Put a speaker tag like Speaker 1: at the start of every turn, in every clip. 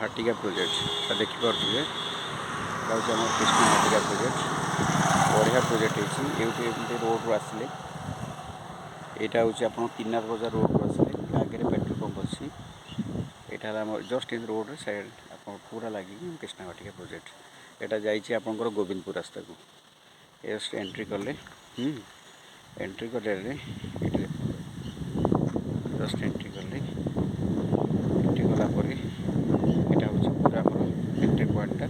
Speaker 1: हाटिका project देखिपे आम Krishna हाटिका project बढ़िया project होती रोड रू आसिले यहाँ हूँ आप तिनार बजार रोड रू आसिले आगे पेट्रोल पंप अच्छी यहाँ जस्ट इन रोड साइड आप पूरा लगे कृष्णा हाटिका प्रोजेक्ट यहाँ जाइए आपंकर गोविंदपुर रास्ता को जस्ट एंट्री कले एंट्री कले जस्ट एंट्री कले एंट्री कलापर यहाँ हूँ पूरा एंट्री पॉइंटा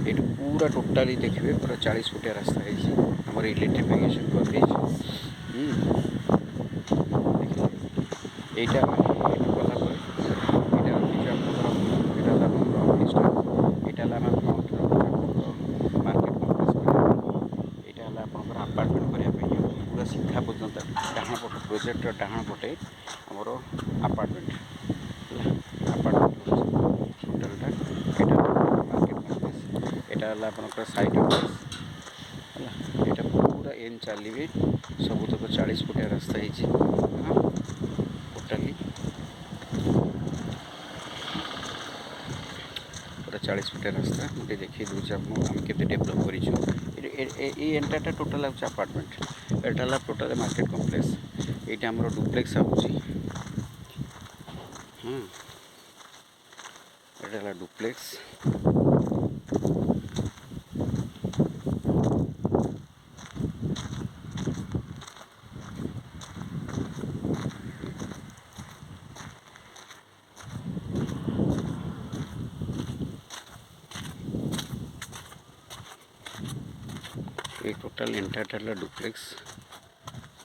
Speaker 1: ये पूरा टोटाली देखिए पूरा 40 फुटिया रास्ता है इलेक्ट्रिफिकेशन कर यहाँ गलापर मार्केट कम्प्लेक्स यहाँ आपार्टमेंट करने पूरा सीधा पर्यंत डाण पट प्रोजेक्ट डाण पटे आमर आपार्टमेंट टोटालटा मार्केट कम्प्लेक्स यहाँ आपंकर साइड है यहाँ पूरा एन चलिए सबुतक 40 फुटिया रास्ता है टोटाली पूरा 40 फुटिया रास्ता मुझे देखिए दूसरे आम के डेभलप कर एंटायरटा टोटाल हूँ आपार्टमेंट एटा टोटाल मार्केट कम्प्लेक्स ये आम डुप्लेक्स आऊँगी ये डुप्लेक्स ये टोटाल एंटायरटा डुप्लेक्स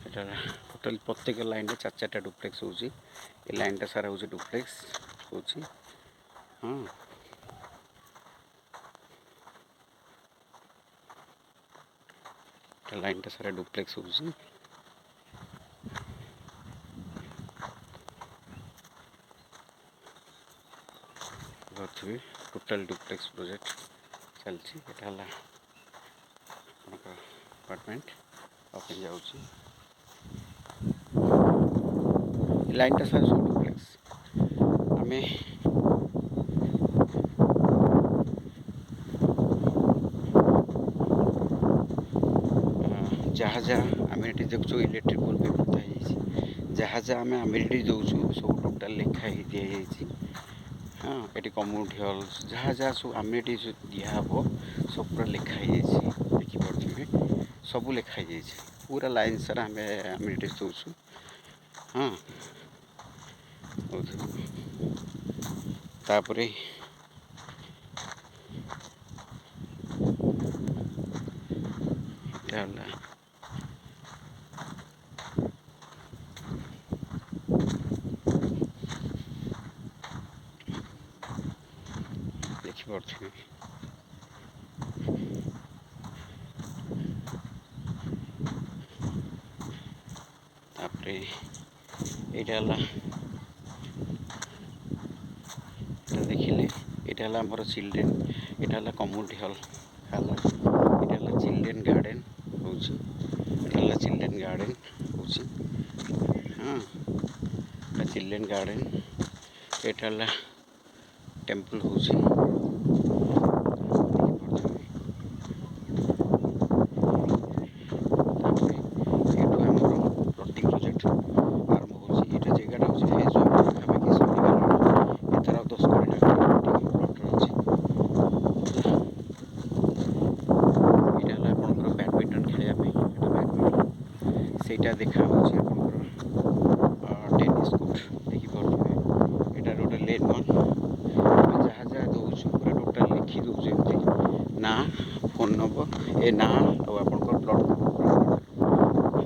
Speaker 1: यहाँ टोटाल प्रत्येक लाइन चार चार्टा डुप्लेक्स हो लाइनटा सारा हूँ डुप्लेक्स हो लाइनटा सारा डुप्लेक्स हो टोटाल डुप्लेक्स प्रोजेक्ट चलती है अपार्टमेंट ओपन जाऊँगी लाइनटा सारा सब डुप्लेक्स आम जहाँ जहाँ आमिनिटी देखु इलेक्ट्रिक पोल भी पोता जहाँ जहाँ आम आमिनिटी दौचु सब टोटाल लिखा ही दि हाँ ये कम्युनिटी हॉल जहाँ जहाँ सब आमिनिटी दिहब सब पूरा लिखाई देखिपे सब लिखाई पूरा लाइन सारा आम आमिनिटी दौचु हाँ तापर देखिपे तापर यहाँ देखिले यहाँ आमर चिल्ड्रेन यहाँ कम्युनिटी हॉल यहाँ चिल्ड्रेन गार्डन हो चिल्ड्रेन गार्डन हो चिल्ड्रेन गार्डन यहाँ टेम्पल हो सेटा देखा टेनिस कोर्ट देखिपे यहाँ गोटे लेन वन जहाँ जहाँ दौचु पूरा टोटाल लिखी दौर ना फोन नंबर ए ना आपंकर ब्लड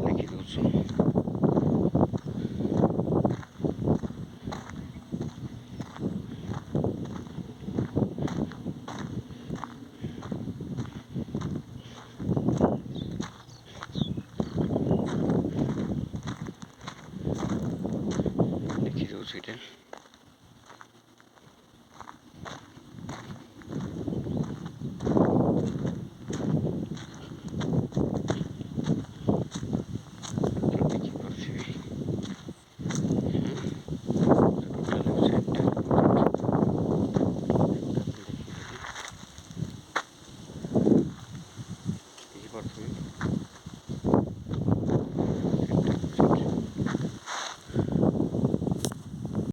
Speaker 1: लिखी दौचु सीटे ଦେଖିପାରୁଥିବେ।